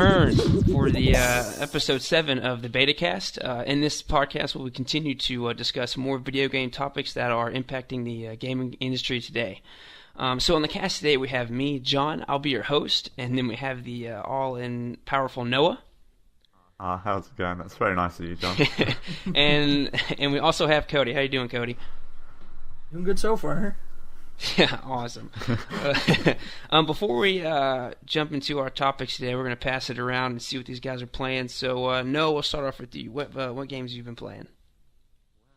return for the episode 7 of the BetaCast. In this podcast, we will continue to discuss more video game topics that are impacting the gaming industry today. So on the cast today, we have me, John. I'll be your host, and then we have the all-in-powerful Noah. How's it going? That's very nice of you, John. and we also have Cody. How you doing, Cody? Doing good so far. Yeah, awesome. Before we jump into our topics today, we're going to pass it around and see what these guys are playing. So, Noah, we'll start off with you. What games have you been playing?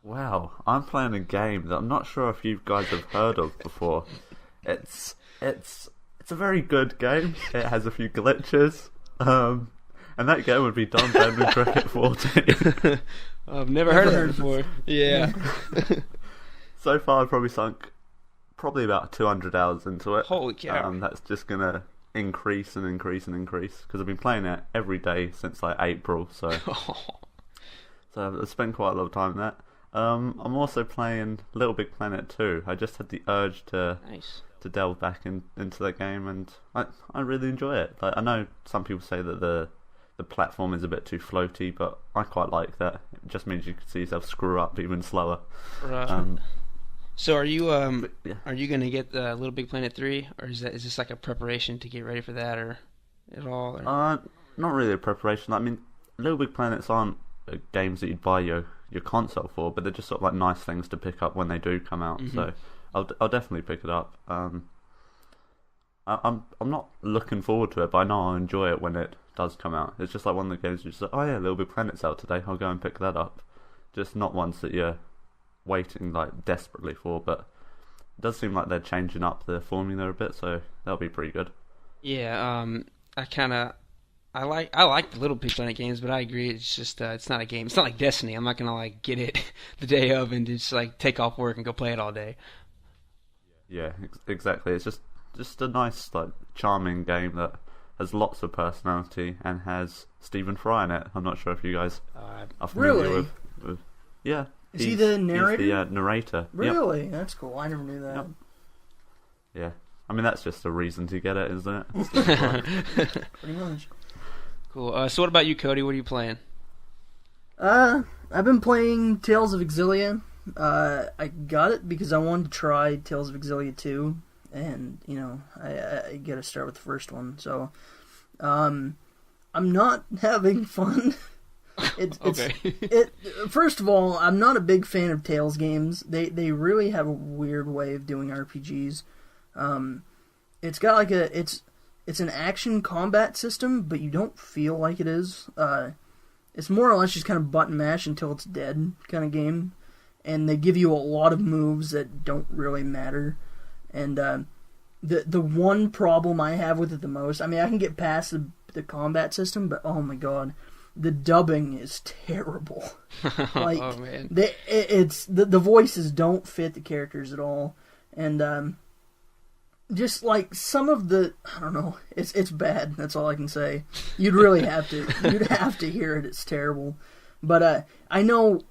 Wow, I'm playing a game that I'm not sure if you guys have heard of before. It's a very good game. It has a few glitches. And that game would be Don Bending Cricket 14. I've never heard of it before. Yeah. So far, I've probably sunk about 200 hours into it. Holy cow. That's just going to increase and increase and increase, because I've been playing it every day since like April, so I've spent quite a lot of time in that. I'm also playing Little Big Planet 2. I just had the urge to delve back into that game, and I really enjoy it. Like, I know some people say that the platform is a bit too floaty, but I quite like that. It just means you can see yourself screw up even slower. Right. So are you going to get Little Big Planet 3, or is this like a preparation to get ready for that, or at all? Or? Not really a preparation. I mean, Little Big Planets aren't games that you'd buy your console for, but they're just sort of like nice things to pick up when they do come out. Mm-hmm. So I'll definitely pick it up. I'm not looking forward to it, but I know I'll enjoy it when it does come out. It's just like one of the games you just like, oh yeah, Little Big Planet's out today, I'll go and pick that up. Just not ones that you're waiting like desperately for, but it does seem like they're changing up the formula a bit, so that'll be pretty good. Yeah, I like the Little Big Planet games, but I agree, it's just it's not a game. It's not like Destiny. I'm not gonna like get it the day of and just like take off work and go play it all day. Yeah, exactly. It's just a nice, like, charming game that has lots of personality and has Stephen Fry in it. I'm not sure if you guys are familiar with. Yeah. Is he the narrator? He's the narrator. Really? Yep. That's cool. I never knew that. Yep. Yeah. I mean, that's just a reason to get it, isn't it? Pretty much. Cool. So what about you, Cody? What are you playing? I've been playing Tales of Exilia. I got it because I wanted to try Tales of Exilia 2, and, you know, I gotta start with the first one, so, I'm not having fun. First of all, I'm not a big fan of Tales games. They really have a weird way of doing RPGs. It's got like it's an action combat system, but you don't feel like it is. It's more or less just kind of button mash until it's dead kind of game, and they give you a lot of moves that don't really matter. And the one problem I have with it the most, I mean, I can get past the combat system, but oh my god, the dubbing is terrible. Like, oh man, the voices don't fit the characters at all, and just like some of the, I don't know, it's bad. That's all I can say. You'd have to hear it. It's terrible. But I know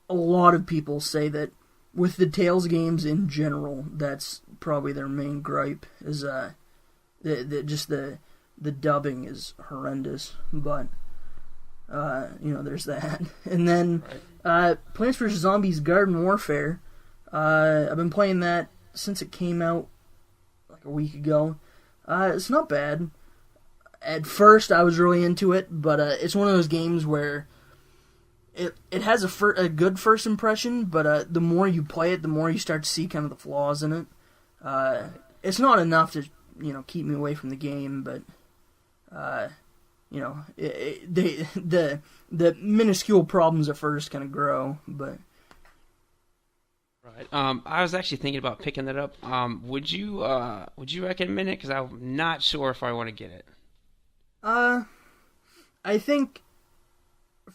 a lot of people say that with the Tales games in general, that's probably their main gripe, is the dubbing is horrendous. But you know, there's that. And then Plants vs. Zombies Garden Warfare. I've been playing that since it came out like a week ago. It's not bad. At first, I was really into it, but it's one of those games where it has a good first impression, but the more you play it, the more you start to see kind of the flaws in it. It's not enough to, you know, keep me away from the game, but you know, the minuscule problems at first kind of grow, but. Right. I was actually thinking about picking that up. Would you recommend it? Because I'm not sure if I want to get it. I think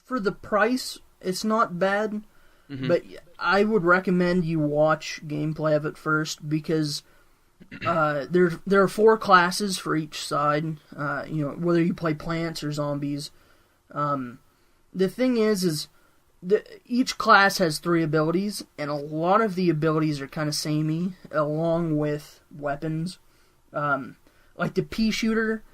for the price, it's not bad, but I would recommend you watch gameplay of it first, because there are 4 classes for each side. You know, whether you play plants or zombies. The thing is each class has 3 abilities, and a lot of the abilities are kind of samey, along with weapons. Like the pea shooter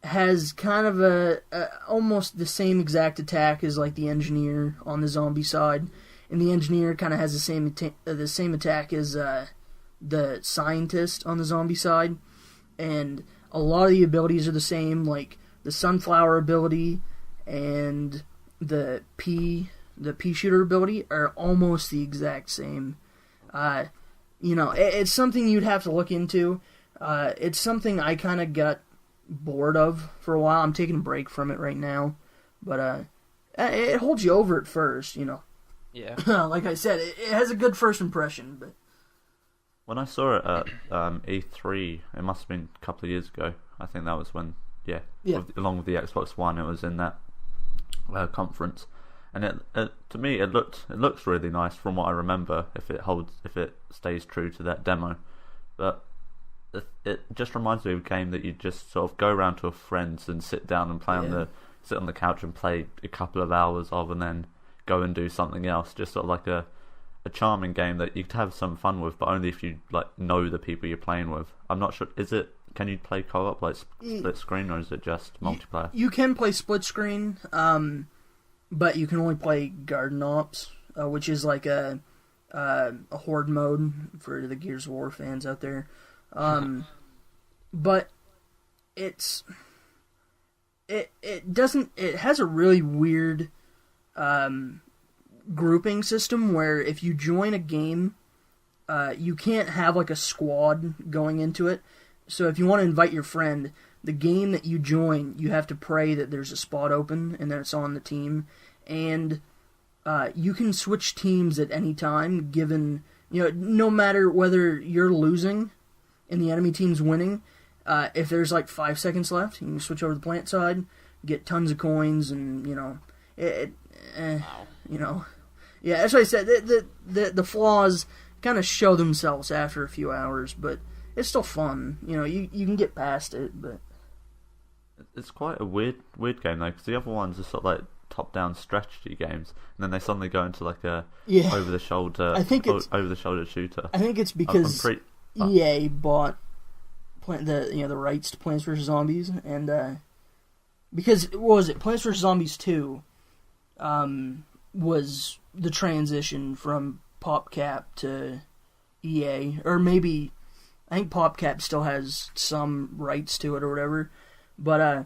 has kind of a almost the same exact attack as like the engineer on the zombie side, and the engineer kind of has the same attack as the scientist on the zombie side, and a lot of the abilities are the same, like the sunflower ability and the pea shooter ability are almost the exact same. It's something you'd have to look into. It's something I kind of got bored of for a while. I'm taking a break from it right now, but it holds you over at first, Yeah. Like I said, it has a good first impression. But when I saw it at E3, it must have been a couple of years ago. I think that was when, along with the Xbox One, it was in that conference. And it to me, it looks really nice from what I remember. If it stays true to that demo, but it just reminds me of a game that you just sort of go around to a friend's and sit down and play sit on the couch and play a couple of hours of, and then go and do something else. Just sort of like a charming game that you could have some fun with, but only if you like know the people you're playing with. I'm not sure. Can you play co-op like split screen, or is it just multiplayer? You can play split screen, but you can only play Garden Ops, which is like a horde mode for the Gears of War fans out there. But it has a really weird grouping system where if you join a game, you can't have like a squad going into it. So if you want to invite your friend, the game that you join, you have to pray that there's a spot open and that it's on the team. And you can switch teams at any time, given, no matter whether you're losing and the enemy team's winning, if there's like 5 seconds left, you can switch over to the plant side, get tons of coins, and, Wow. Yeah, that's what I said. The flaws kind of show themselves after a few hours, but it's still fun. You can get past it, but it's quite a weird game though, because the other ones are sort of like top-down strategy games, and then they suddenly go into like a over-the-shoulder shooter. I think it's because EA bought the rights to Plants vs Zombies, and because what was it? Plants vs Zombies 2 was the transition from PopCap to EA, or maybe I think PopCap still has some rights to it or whatever. But I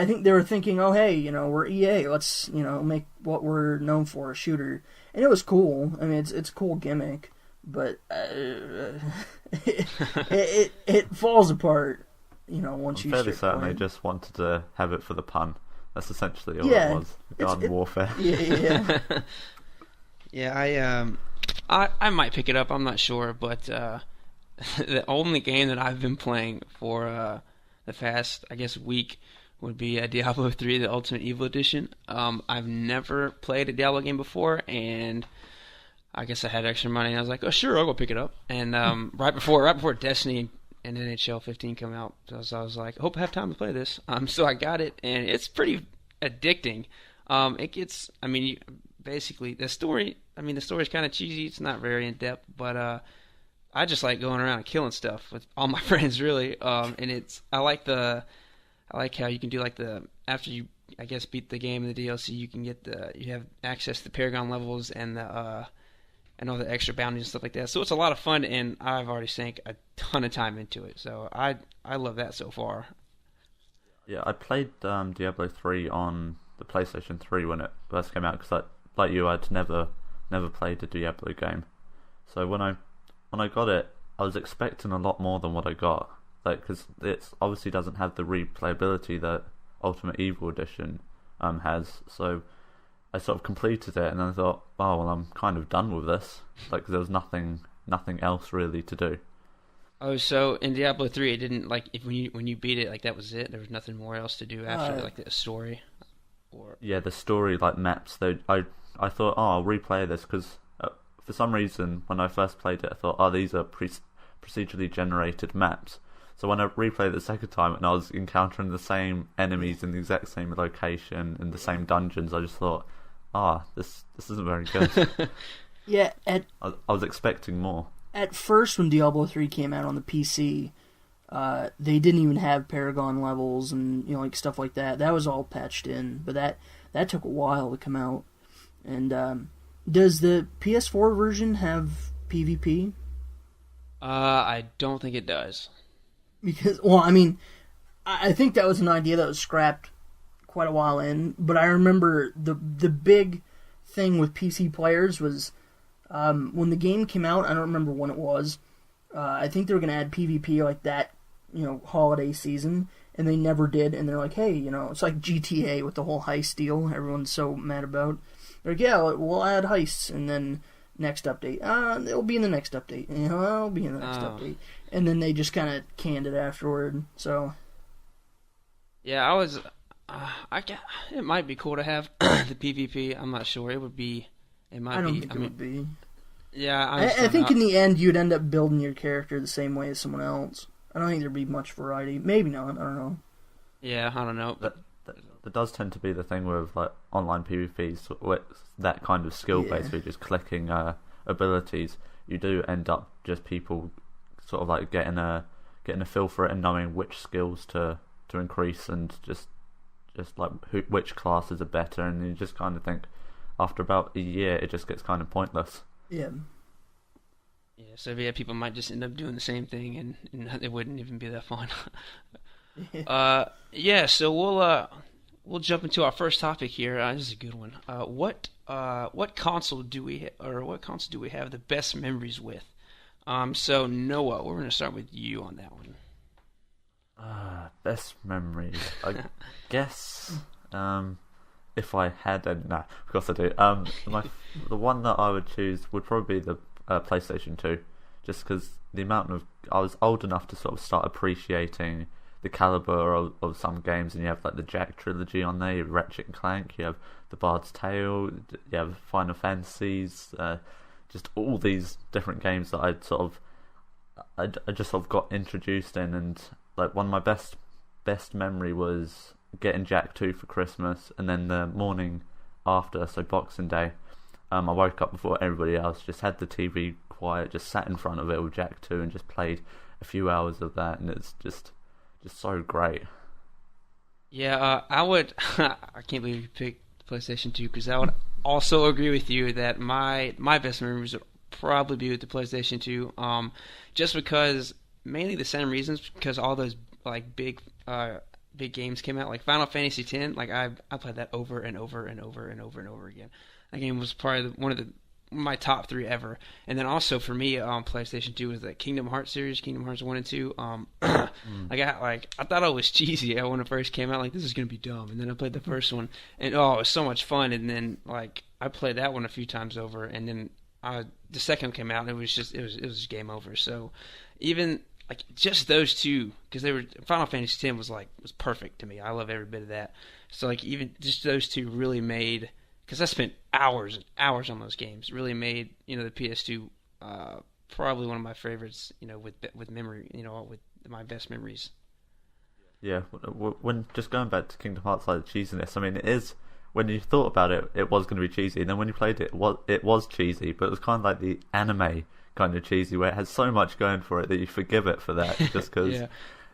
think they were thinking, oh hey, we're EA, let's make what we're known for, a shooter, and it was cool. I mean, it's a cool gimmick, but it falls apart. Once you. I'm fairly certain they just wanted to have it for the pun. That's essentially all it was. Garden warfare. Yeah. Yeah, I might pick it up. I'm not sure, but the only game that I've been playing for the past, I guess, week would be Diablo 3, the Ultimate Evil Edition. I've never played a Diablo game before, and I guess I had extra money, and I was like, oh, sure, I'll go pick it up. And right before Destiny and NHL 15 come out, so I was like, I hope I have time to play this. So I got it, and it's pretty addicting. It gets, basically, the story is kind of cheesy. It's not very in-depth, but I just like going around and killing stuff with all my friends, really. And I like how you can do after you, I guess, beat the game in the DLC, you can you have access to the Paragon levels and all the extra bounties and stuff like that. So it's a lot of fun, and I've already sank a ton of time into it. So I love that so far. Yeah, I played Diablo 3 on the PlayStation 3 when it first came out, because like you, I'd never played a Diablo game. So when I got it, I was expecting a lot more than what I got. Because it obviously doesn't have the replayability that Ultimate Evil Edition has. So I sort of completed it, and then I thought, oh well, I'm kind of done with this. Because there was nothing else really to do. Oh, so in Diablo 3, it didn't when you beat it, that was it. There was nothing more else to do after the story. Yeah, the story maps. Though I thought, oh, I'll replay this, because for some reason when I first played it, I thought, oh, these are procedurally generated maps. So when I replayed it the second time and I was encountering the same enemies in the exact same location in the same dungeons, I just thought, this isn't very good. Yeah, I was expecting more. At first, when Diablo 3 came out on the PC, They didn't even have Paragon levels and like stuff like that. That was all patched in, but that took a while to come out. And does the PS4 version have PvP? I don't think it does. Because, well, I mean, I think that was an idea that was scrapped quite a while in, but I remember the big thing with PC players was when the game came out, I don't remember when it was, I think they were going to add PvP like that, holiday season, and they never did, and they're like, hey, it's like GTA with the whole heist deal everyone's so mad about. They're like, yeah, we'll add heists, and then next update, it'll be in the next update, it'll be in the next update, and then they just kind of canned it afterward, so... Yeah, it might be cool to have the PvP. I'm not sure. It would be. It might be. I don't think it would be. Yeah, I think in the end you'd end up building your character the same way as someone else. I don't think there'd be much variety. Maybe not. I don't know. Yeah, I don't know. That does tend to be the thing with like online PvPs, with that kind of skill base where you're just clicking abilities. You do end up just people sort of like getting a feel for it and knowing which skills to increase and just like which classes are better, and you just kind of think after about a year it just gets kind of pointless. Yeah. Yeah, so people might just end up doing the same thing and it wouldn't even be that fun. So we'll jump into our first topic here. This is a good one. What console do we have the best memories with? So Noah, we're going to start with you on that one. Best memories. I guess if I had no, of course I do. The one that I would choose would probably be the PlayStation 2, just because I was old enough to sort of start appreciating the caliber of some games, and you have like the Jack trilogy on there, you have Ratchet and Clank, you have the Bard's Tale, you have Final Fantasies, just all these different games that I just sort of got introduced in, and like one of my best memory was getting Jack 2 for Christmas, and then the morning after, so Boxing Day, I woke up before everybody else, just had the TV quiet, just sat in front of it with Jack 2 and just played a few hours of that, and it's just so great. Yeah, I would. I can't believe you picked PlayStation 2, because I would also agree with you that my best memories would probably be with the PlayStation 2. Just because, mainly the same reasons, because all those like big games came out, like Final Fantasy X. Like I played that over and over and over and over and over again. That game was probably one of my top 3 ever. And then also for me, PlayStation 2 was the Kingdom Hearts series, Kingdom Hearts 1 and 2. I thought it was cheesy when it first came out. Like, this is gonna be dumb. And then I played the first one, and it was so much fun. And then like I played that one a few times over, and then the second one came out, and it was just game over. So even like just those two, because Final Fantasy X was perfect to me. I love every bit of that. So like even just those two really made. Because I spent hours and hours on those games. Really made the PS2 probably one of my favorites. With memory. With my best memories. Yeah, when just going back to Kingdom Hearts, like the cheesiness. I mean, it is when you thought about it, it was going to be cheesy, and then when you played it, it was cheesy, but it was kind of like the anime kind of cheesy, where it has so much going for it that you forgive it for that, just because yeah.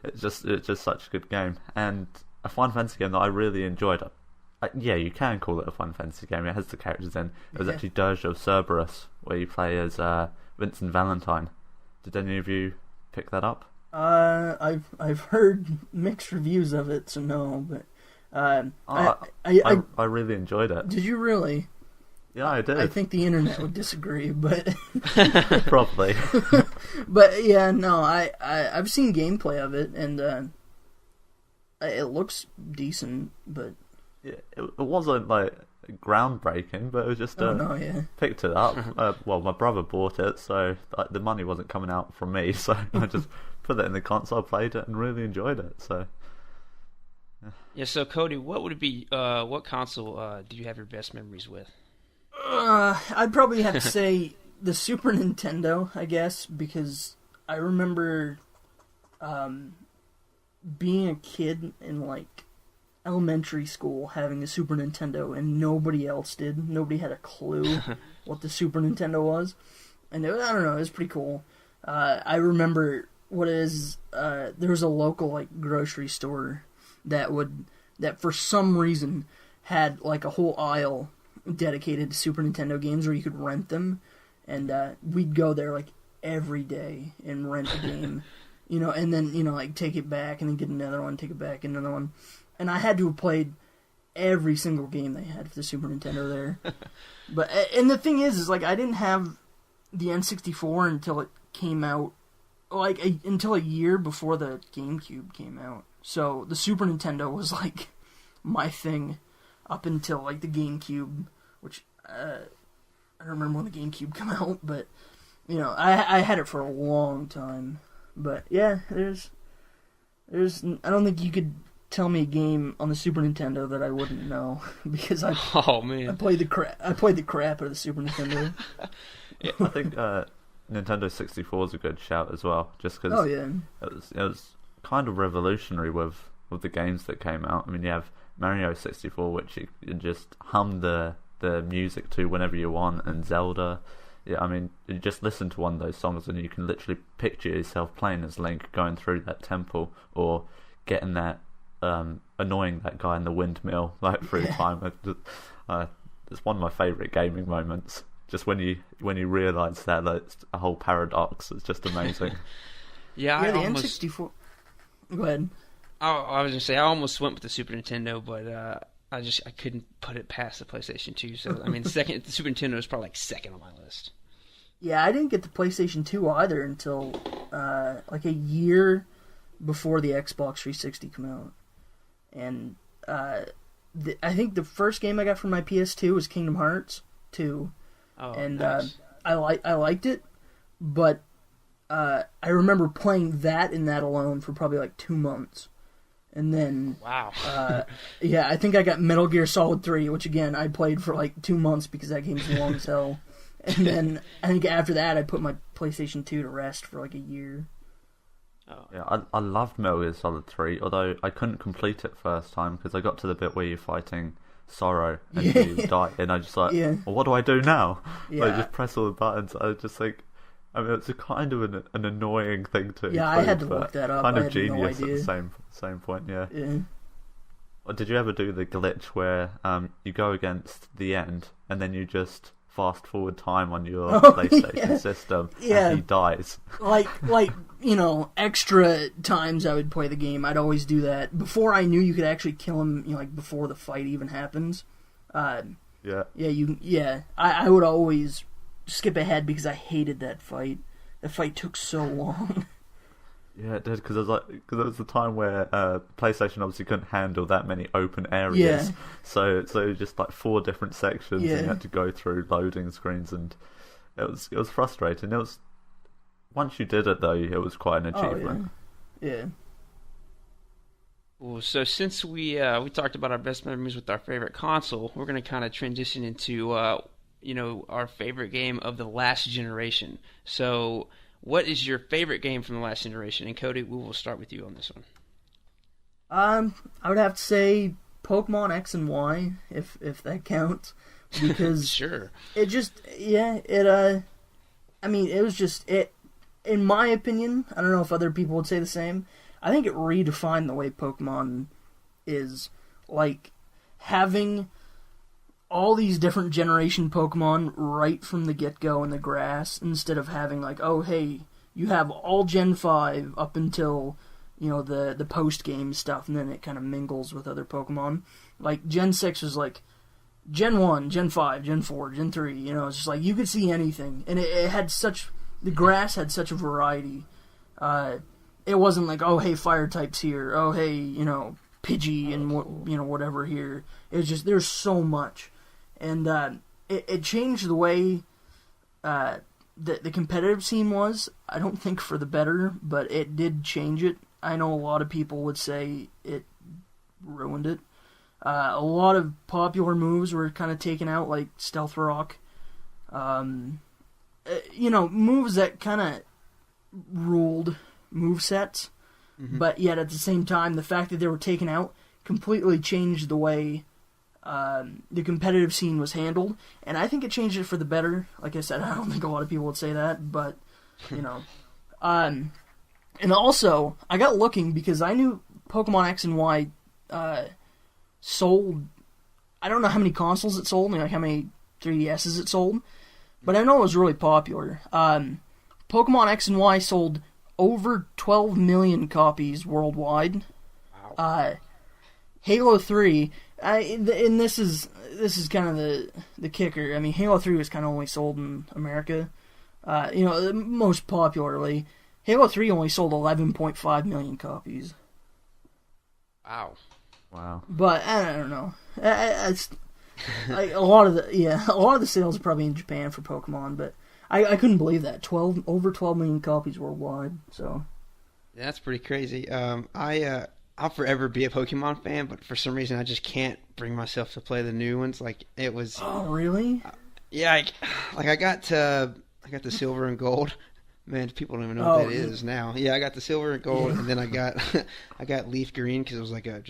it's just such a good game, and a Final Fantasy game that I really enjoyed. Yeah, you can call it a Final Fantasy game. It has the characters in. It was actually Dirge of Cerberus, where you play as Vincent Valentine. Did any of you pick that up? I've heard mixed reviews of it, so no. But I really enjoyed it. Did you really? Yeah, I did. I think the internet would disagree, but probably. But yeah, no, I've seen gameplay of it, and it looks decent, but. Yeah, it wasn't like groundbreaking, but it was just picked it up. Well, my brother bought it, so the money wasn't coming out from me, so I just put it in the console, played it, and really enjoyed it. So yeah. So Cody, what would it be? What console do you have your best memories with? I'd probably have to say the Super Nintendo, I guess, because I remember being a kid in like elementary school having a Super Nintendo, and nobody else did. Nobody had a clue what the Super Nintendo was, and I don't know, it was pretty cool. I remember what it is, there was a local like grocery store that for some reason had like a whole aisle dedicated to Super Nintendo games where you could rent them, and we'd go there like every day and rent a game, and then like take it back and then get another one, take it back, another one, and I had to have played every single game they had for the Super Nintendo there. And the thing is like I didn't have the N64 until it came out, like until a year before the GameCube came out. So the Super Nintendo was like my thing up until like the GameCube, which I don't remember when the GameCube came out, but I had it for a long time. But yeah, there's I don't think you could tell me a game on the Super Nintendo that I wouldn't know because I played the crap out of the Super Nintendo. Yeah, I think Nintendo 64 is a good shout as well, just because it was kind of revolutionary with the games that came out. I mean, you have Mario 64, which you just hum the music to whenever you want, and Zelda. Yeah, I mean, you just listen to one of those songs and you can literally picture yourself playing as Link, going through that temple, or getting that annoying that guy in the windmill like through time. It's one of my favourite gaming moments. Just when you realise that it's a whole paradox, it's just amazing. The N64. Go ahead. I was gonna say I almost went with the Super Nintendo, but I couldn't put it past the PlayStation 2. So I mean, the Super Nintendo is probably like second on my list. Yeah, I didn't get the PlayStation 2 either until like a year before the Xbox 360 came out, and I think the first game I got from my PS2 was Kingdom Hearts 2. Oh, and nice. I liked it, but I remember playing that and that alone for probably like 2 months, and then wow, I think I got Metal Gear Solid 3, which again I played for like 2 months because that game's long as hell, and then I think after that I put my PlayStation 2 to rest for like a year. Oh. Yeah, I loved Metal Gear Solid 3, although I couldn't complete it first time because I got to the bit where you're fighting Sorrow and you die, and I just well, what do I do now? Like, just press all the buttons. I was just like, I mean, it's a kind of an annoying thing to include, I had to look that up. Kind of genius at the same point. Yeah. Or did you ever do the glitch where you go against the end and then you just fast forward time on your PlayStation system and he dies? Like extra times I would play the game, I'd always do that before I knew you could actually kill him, like before the fight even happens. I would always skip ahead because I hated that fight. The fight took so long. Yeah, it did, because it was the time where PlayStation obviously couldn't handle that many open areas. Yeah. So just like 4 different sections, and you had to go through loading screens, and it was frustrating. It was, once you did it though, it was quite an achievement. Oh, yeah. Well, so since we talked about our best memories with our favorite console, we're going to kind of transition into our favorite game of the last generation. So, what is your favorite game from the last generation? And Cody, we will start with you on this one. I would have to say Pokemon X and Y, if that counts, because sure. It just it was just it. In my opinion, I don't know if other people would say the same. I think it redefined the way Pokemon is, like having all these different generation Pokemon right from the get-go in the grass, instead of having like, oh hey, you have all Gen 5 up until, the post-game stuff, and then it kind of mingles with other Pokemon. Like, Gen 6 was like, Gen 1, Gen 5, Gen 4, Gen 3, it's just like, you could see anything, and it had such, the grass had such a variety. It wasn't like, oh hey, fire types here, oh hey, Pidgey and whatever here. It was just, there's so much. And it changed the way the competitive scene was. I don't think for the better, but it did change it. I know a lot of people would say it ruined it. A lot of popular moves were kind of taken out, like Stealth Rock. Moves that kind of ruled movesets. Mm-hmm. But yet at the same time, the fact that they were taken out completely changed the way the competitive scene was handled, and I think it changed it for the better. Like I said, I don't think a lot of people would say that, but And also, I got looking because I knew Pokemon X and Y sold. I don't know how many consoles it sold, like how many 3DSs it sold, but I know it was really popular. Pokemon X and Y sold over 12 million copies worldwide. Wow. Halo 3, and this is kind of the kicker. I mean, Halo 3 was kind of only sold in America. Most popularly, Halo 3 only sold 11.5 million copies. Wow. But I don't know. It's like a lot of the sales are probably in Japan for Pokemon, but I couldn't believe that over 12 million copies worldwide. So yeah, that's pretty crazy. I'll forever be a Pokemon fan, but for some reason I just can't bring myself to play the new ones. Like it was. Oh really? Yeah, I got the silver and gold. Man, people don't even know what that is now. Yeah, I got the silver and gold, and then I got leaf green because it was like an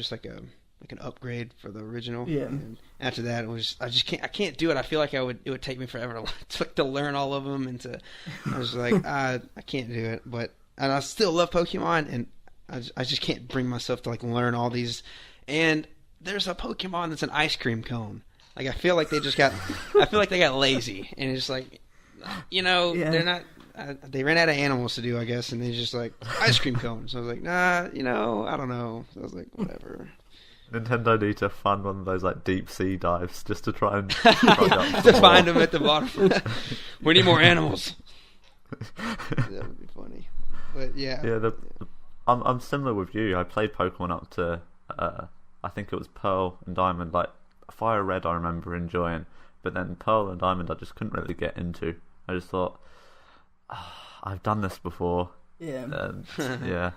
upgrade for the original. Yeah. And after that, I can't do it. I feel like it would take me forever to learn all of them, I was like I can't do it. And I still love Pokemon, and I just can't bring myself to like learn all these. And there's a Pokemon that's an ice cream cone. Like I feel like they got lazy, and it's like, they're not. They ran out of animals to do, I guess, and they just like ice cream cones. So I was like, nah, I don't know. So I was like, whatever. Nintendo need to fund one of those like deep sea dives just to try and to find them at the bottom. We need more animals. That would be funny. But yeah. I'm similar with you. I played Pokemon up to I think it was Pearl and Diamond. Like Fire Red, I remember enjoying, but then Pearl and Diamond, I just couldn't really get into. I just thought, I've done this before. Yeah. Yeah.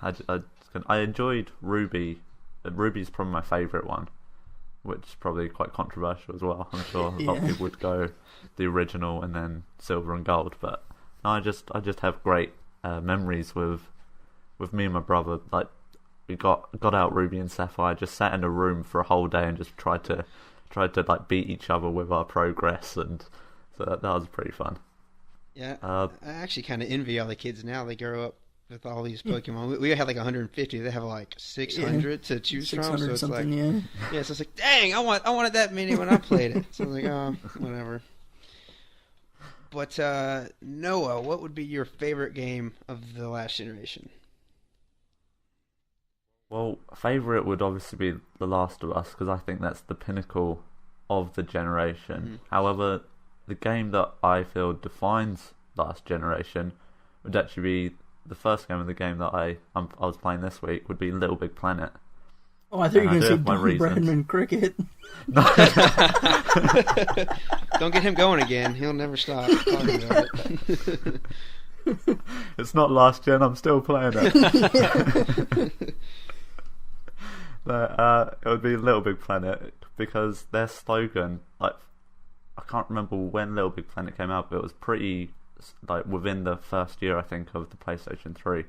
I enjoyed Ruby. Ruby's probably my favourite one, which is probably quite controversial as well. I'm sure a lot of people would go the original and then Silver and Gold, but no, I just have great memories with me and my brother. Like we got out Ruby and Sapphire, just sat in a room for a whole day and just tried to like beat each other with our progress, and so that was pretty fun. Yeah, I actually kind of envy all the kids now. They grow up with all these Pokemon. We have like 150. They have like 600 to choose from. So it's like, so it's like, dang, I wanted that many when I played it. So I was like, oh, whatever. But Noah, what would be your favorite game of the last generation? Well, favorite would obviously be The Last of Us, because I think that's the pinnacle of the generation. Mm-hmm. However, the game that I feel defines last generation would actually be the first game of the game that I was playing this week would be Little Big Planet. Oh, I thought you were going to say Don Bradman Cricket. Don't get him going again. He'll never stop talking about it. It's not last gen. I'm still playing it. It would be Little Big Planet because their slogan, like, I can't remember when Little Big Planet came out, but it was pretty like within the first year, I think, of the PlayStation 3.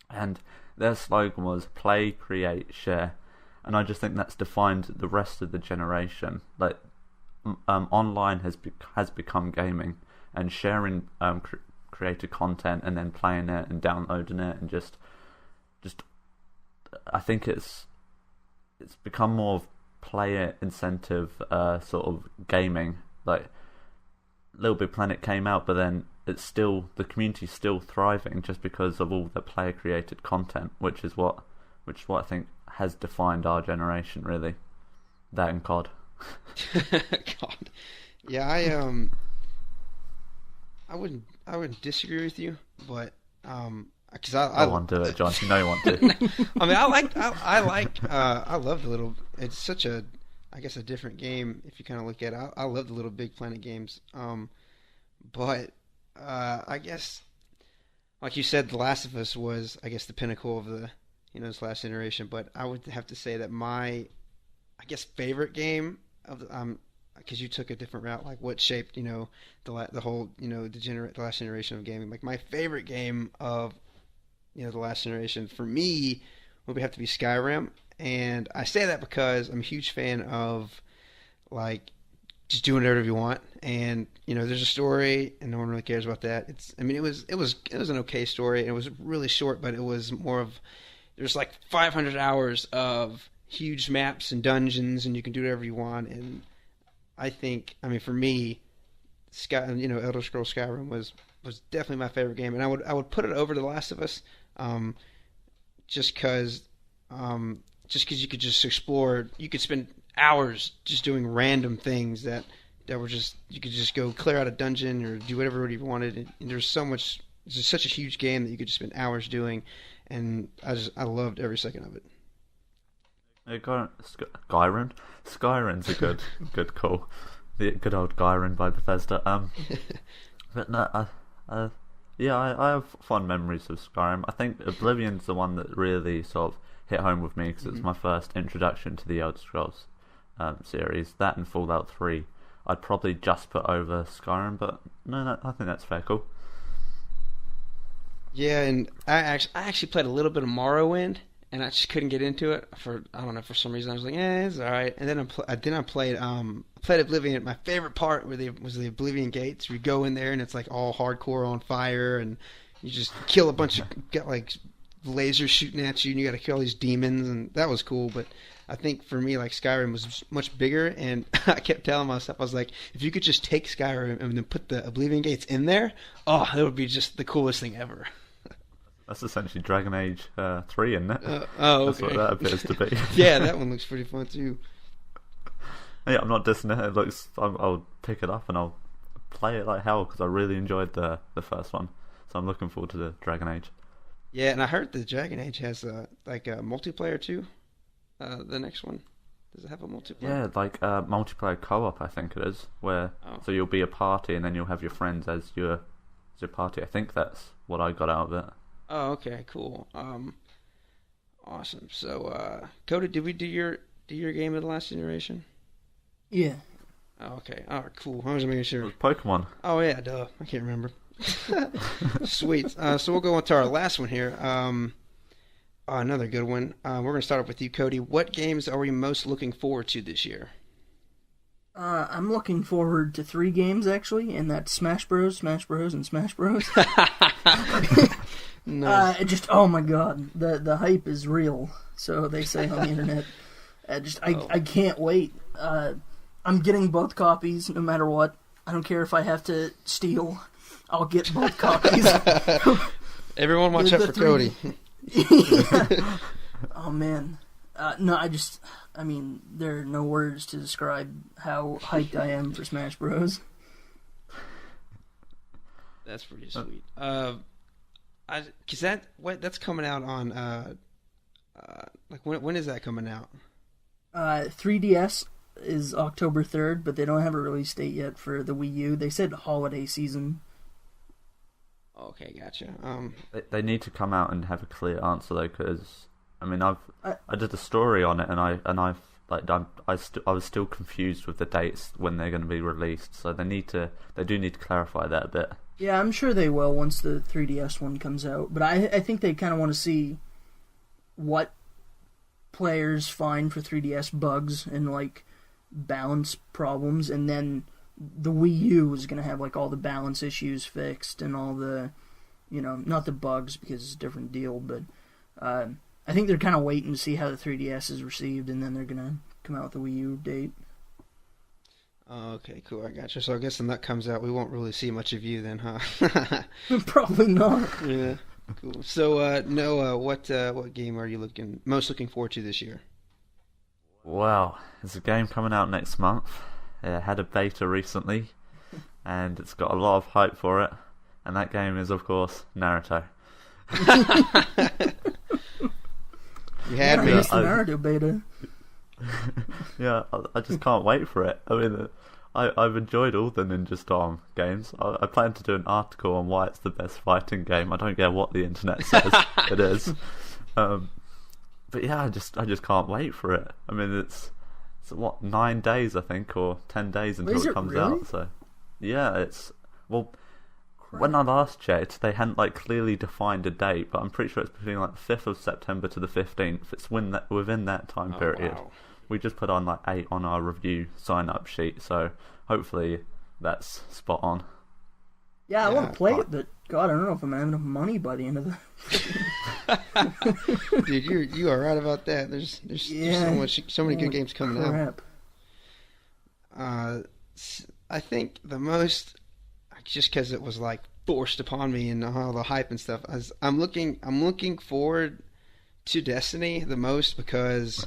And their slogan was play, create, share. And I just think that's defined the rest of the generation. Like, online has become gaming, and sharing created content and then playing it and downloading it, and just I think it's become more of player incentive sort of gaming. Like Little Big Planet came out, but then the community's still thriving just because of all the player created content, which is what I think has defined our generation, really. That and COD. God. Yeah, I wouldn't disagree with you, but because I want to do it, John. You know you want to. I mean, I love the little. It's such a, I guess, a different game if you kind of look at it. I love the Little Big Planet games. But I guess, like you said, The Last of Us was, I guess, the pinnacle of the this last generation. But I would have to say that my, I guess, favorite game of the because you took a different route, like what shaped the whole the last generation of gaming. Like my favorite game of the last generation for me would have to be Skyrim, and I say that because I'm a huge fan of like just doing whatever you want, and there's a story, and no one really cares about that. It was an okay story, and it was really short, but it was more of there's like 500 hours of huge maps and dungeons, and you can do whatever you want. And I think, for me, Elder Scrolls Skyrim was definitely my favorite game, and I would put it over The Last of Us, just because you could just explore. You could spend hours just doing random things that were just, you could just go clear out a dungeon or do whatever you wanted, and there's just such a huge game that you could just spend hours doing, and I loved every second of it. Skyrim's a good call. The good old Skyrim by Bethesda. But no, I have fond memories of Skyrim. I think Oblivion's the one that really sort of hit home with me, because it was my first introduction to the Elder Scrolls series. That and Fallout 3 I'd probably just put over Skyrim, but no, I think that's fair call. Yeah, and I actually played a little bit of Morrowind, and I just couldn't get into it for some reason. I was like, it's all right. And then I played Oblivion. My favorite part was the Oblivion gates. You go in there and it's like all hardcore on fire, and you just kill a bunch of got like lasers shooting at you, and you got to kill all these demons, and that was cool. But I think for me, like, Skyrim was much bigger, and I kept telling myself, I was like, if you could just take Skyrim and then put the Oblivion gates in there, that would be just the coolest thing ever. That's essentially Dragon Age 3, isn't it? Okay. That's what that appears to be. Yeah, that one looks pretty fun too. Yeah, I'm not dissing it. I'll pick it up and I'll play it like hell, because I really enjoyed the first one. So I'm looking forward to the Dragon Age. Yeah, and I heard the Dragon Age has a multiplayer too. The next one, does it have a multiplayer? Yeah, like multiplayer co-op, I think it is. So you'll be a party, and then you'll have your friends as your party. I think that's what I got out of it. Oh, okay, cool. Awesome. So, Cody, did we do your game of the last generation? Yeah. Oh, okay. All right, cool. I was making sure. It was Pokemon. Oh yeah, duh. I can't remember. Sweet. So we'll go on to our last one here. Another good one. We're going to start off with you, Cody. What games are we most looking forward to this year? I'm looking forward to 3 games, actually, and that's Smash Bros., and Smash Bros. Nice. Oh my god, the hype is real, so they say on the internet. I can't wait. I'm getting both copies, no matter what. I don't care if I have to steal. I'll get both copies. Everyone watch out for Cody. Yeah. Oh man. No, there are no words to describe how hyped I am for Smash Bros. That's pretty sweet. That's coming out on when is that coming out? 3DS is October 3rd, but they don't have a release date yet for the Wii U. They said holiday season. Okay, gotcha. They need to come out and have a clear answer though, because I did a story on it, and I was still confused with the dates when they're going to be released. So they do need to clarify that a bit. Yeah, I'm sure they will once the 3DS one comes out. But I think they kind of want to see what players find for 3DS bugs and like balance problems, and then the Wii U is going to have like all the balance issues fixed and all the, not the bugs because it's a different deal, but I think they're kind of waiting to see how the 3DS is received, and then they're going to come out with the Wii U date. Okay, cool, I gotcha. So I guess when that comes out, we won't really see much of you then, huh? Probably not. Yeah, cool. So, Noah, what game are you most looking forward to this year? Well, there's a game coming out next month. It had a beta recently, and it's got a lot of hype for it. And that game is, of course, Naruto. You had me. I missed the Naruto beta. Yeah, I just can't wait for it. I mean, I've enjoyed all the Ninja Storm games. I plan to do an article on why it's the best fighting game. I don't care what the internet says it is. But yeah, I just can't wait for it. I mean, it's 9 days, I think, or 10 days until it comes out. So yeah, when I last checked, they hadn't clearly defined a date, but I'm pretty sure it's between the 5th of September to the 15th. It's within that time period. Wow. We just put on 8 on our review sign-up sheet, so hopefully that's spot on. Yeah, I want to play it, but God, I don't know if I'm gonna have enough money by the end of the. Dude, you are right about that. There's so many good games coming out. I think the most, just because it was like forced upon me and all the hype and stuff, I'm looking forward to Destiny the most, because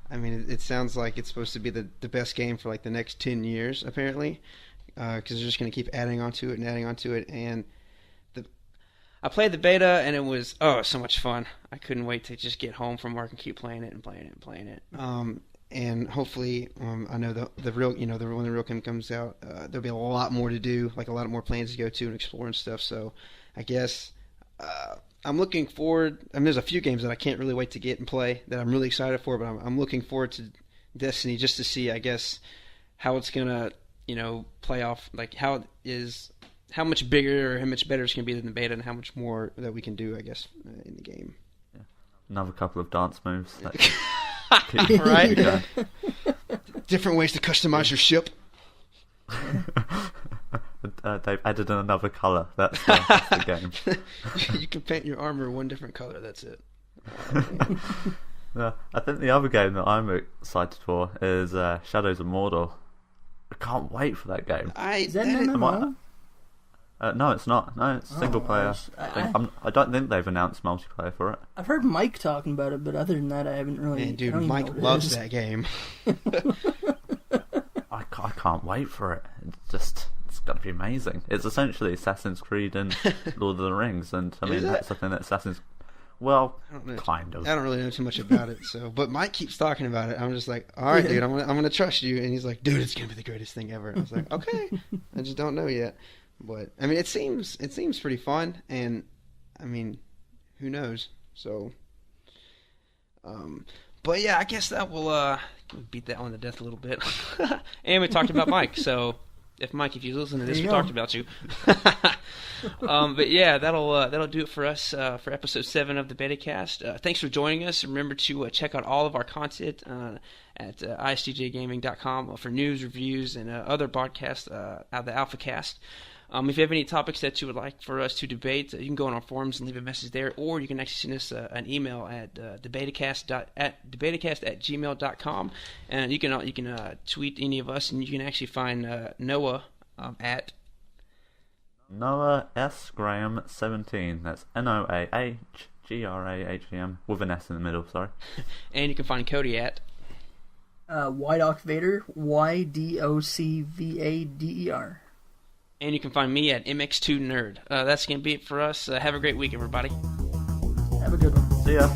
I mean it sounds like it's supposed to be the best game for like the next 10 years apparently, because they're just going to keep adding onto it, and I played the beta and it was so much fun. I couldn't wait to just get home from work and keep playing it. And hopefully, I know the real, when the real game comes out, there'll be a lot more to do, like a lot more planes to go to and explore and stuff. So, I guess I'm looking forward. I mean, there's a few games that I can't really wait to get and play that I'm really excited for, but I'm looking forward to Destiny just to see, I guess, how it's gonna, play off, like how much bigger or how much better it's gonna be than the beta, and how much more that we can do, I guess, in the game. Yeah. Another couple of dance moves. Right? Yeah. Different ways to customize your ship. They've added in another colour. That's the game. You can paint your armor one different colour. That's it. I think the other game that I'm excited for is Shadows of Mordor. I can't wait for that game. Is that an MMO? No, it's not. No, it's single player. I don't think they've announced multiplayer for it. I've heard Mike talking about it, but other than that, I haven't really. Man, dude, Mike loves that game. I can't wait for it. It's got to be amazing. It's essentially Assassin's Creed and Lord of the Rings, and I mean that's something that Assassin's. Well, kind of. I don't really know too much about it, but Mike keeps talking about it. I'm just like, all right, dude, I'm gonna trust you, and he's like, dude, it's gonna be the greatest thing ever. I was like, okay, I just don't know yet. But I mean, it seems pretty fun, and I mean, who knows? So, but yeah, I guess that will beat that one to death a little bit. And we talked about Mike, so if you listen to this, we talked about you. But yeah, that'll do it for us for episode 7 of the BetaCast. Thanks for joining us. Remember to check out all of our content at IceDJgaming.com for news, reviews, and other podcasts out of the AlphaCast. If you have any topics that you would like for us to debate, you can go on our forums and leave a message there, or you can actually send us an email at deBETAcast@gmail.com, and you can tweet any of us, and you can actually find Noah at Noah S. Graham 17. That's NOAHGRAHAM with an S in the middle. Sorry. And you can find Cody at Ydoc Vader, YDOCVADER. And you can find me at MX2Nerd. That's going to be it for us. Have a great week, everybody. Have a good one. See ya.